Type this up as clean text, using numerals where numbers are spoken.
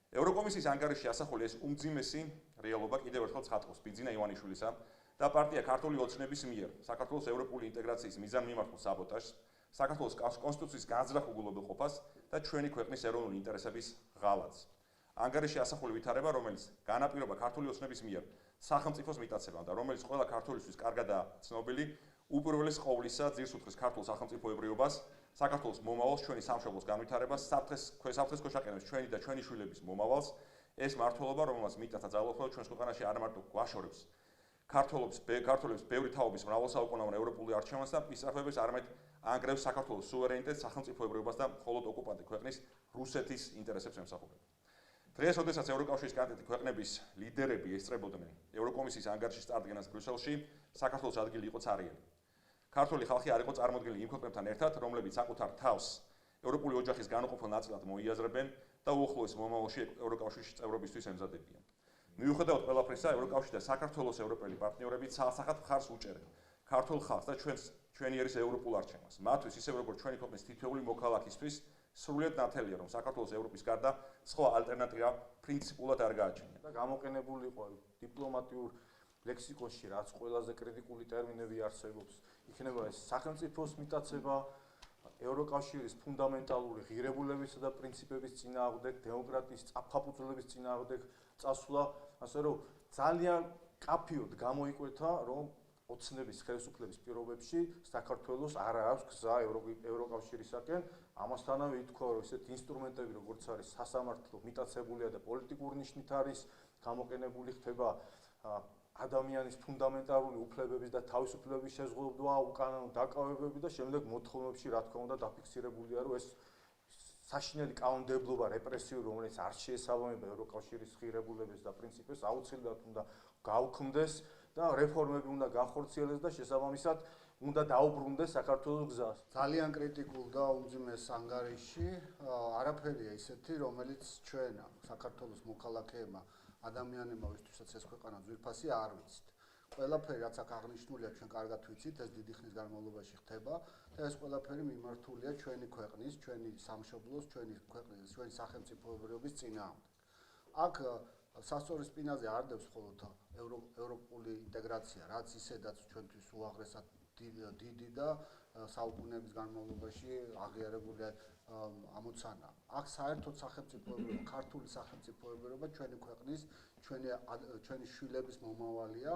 ევროკომისიის ანგარიშში ასახული ეს უმძიმესი რეალობა კიდევ ერთხელ ცხადყობს ბიძინა ივანიშვილისა და პარტია ქართული ოცნების მიერ საქართველოს ევროპული ინტეგრაციის მიზანმიმართულ საბოტაჟს, საქართველოს კონსტიტუციის განზრახ უგულობელყოფას და ჩვენი ქვეყნის ეროვნული ინტერესების ღალატს. ანგარიშში ასახული ვითარება, რომელიც განაპირობა ქართული ოცნების მიერ სახელმწიფოს მიტაცებამ და რომელიც ყველა ქართველისთვის კარგადაა ცნობილი, უპირველეს ყოვლისა ძირს უთხრეს ქართულ სახელმწიფოებრიობას, საქართველოს მომავალს, ჩვენი სამშობლოს განვითარებას, საფრთხეს ქვეშაყენებს ჩვენი და ჩვენი შვილების მომავალს, ეს მართლობა, რომელსაც მიტათა ძალაუფლება ჩვენს ქვეყანაში არ მარტო გვაშორებს ქართველებს ბევრი თაობის მრავალსაუკუნოვან ევროპული არჩევანს და ისწრაფებს არამედ ანგრევს საქართველოს სუვერენიტეტს, სახელმწიფოებრიობას და მხოლოდ ოკუპანტი ქვეყნის რუსეთის ინტერესებს ემსახურება. დღეს, როდესაც ევროკავშირის კანდიდატი ქვეყნების ლიდერები ესწრებოდნენ ევროკომისიის ანგარიშის წარდგენას ბრიუსელში, საქართველოს ადგილი იყო ცარიელი. ქართული ხალხი არ იყო წარმოდგენილი იმ ქვეყნებთან ერთად, რომლებიც საკუთარ თავს ევროპული ოჯახის განუყოფელ ნაწილად მოიაზრებენ და უახლოეს მომავალში ევროკავშირში წევრობისთვის ემზადებიან. მიუხედავად ყველაფრისა, ევროკავშირი და საქართველოს ევროპელი პარტნიორები ცალსახად მხარს უჭერენ ქართულ ხალხს და ჩვენი ერის ევროპულ არჩევანს. მათთვის, ისევ როგორც ჩვენი ქვეყნის თითოეული მოქალაქისთვის, სრულიად ნათელია, რომ საქართველოს ევროპის გარდა სხვა ალტერნატივა პრინციპულად არ გააჩნია. და გამოყენებული იყო დიპლომატიურ ლექსიკონში, რაც ყველაზე კრიტიკული ტერმინები არსებობს, იქნება ეს სახელმწიფოს მიტაცება, ევროკავშირის ფუნდამენტალური ღირებულებისა და პრინციპების წინააღმდეგ, დემოკრატიის წაფაფუძვლების წინააღმდეგ წასვლა, ასე რომ ძალიან კაფიოდ გამოიკვეთა, რომ ოცნების ხელისუფლების პირობებში საქართველოს არ აქვს გზა ევროკავშირისაკენ. ამასთანავე ითქვა, რომ ესეთ ინსტრუმენტები, როგორც არის სასამართლო, მიტაცებულია და პოლიტიკური ნიშნით არის გამოყენებული, ხდება ადამიანის ფუნდამენტალური უფლებების და თავისუფლებების შეზღუდვა, უკანონო დაკავებები და შემდეგ მოთხოვნებში, რა თქმა უნდა, დაფიქსირებულია, რომ ეს საშინელი კანონმდებლობა რეპრესიული, რომელიც არ შეესაბამება ევროკავშირის ღირებულებებს და პრინციპებს, აუცილებლად უნდა გაუქმდეს და რეფორმები უნდა განხორციელდეს და შესაბამისად უნდა დაუბრუნდეს საქართველოს გზას. ძალიან კრიტიკულ და უმძიმეს ანგარიში არაფერია ისეთი, რომელიც ჩვენ საქართველოს მოქალაქეებმა ადამიანებმა, ვისთვისაც ეს ქვეყანა ძვირფასი არ ვიცით. ყველაფერი, რაც აქ აღნიშნულია, ჩვენ კარგად ვიცით, ეს დიდი ხნის განმავლობაში ხდება და ეს ყველაფერი მიმართულია ჩვენი ქვეყნის, ჩვენი სამშობლოს, ჩვენი ქვეყნის, ჩვენი სახელმწიფოებრიობის წინააღმდეგ. აქ სასწორის სპინაზე არ დევს მხოლოდ ევროპული ინტეგრაცია, რაც ისედაც ჩვენთვის უაღრესად დიდი და საუკუნეების განმავლობაში აღიარებული ამოცანა. აქ საერთოდ სახელმწიფოებრიობა, ქართული სახელმწიფოებრიობა ჩვენი ქვეყნის, ჩვენი შვილების მომავალია.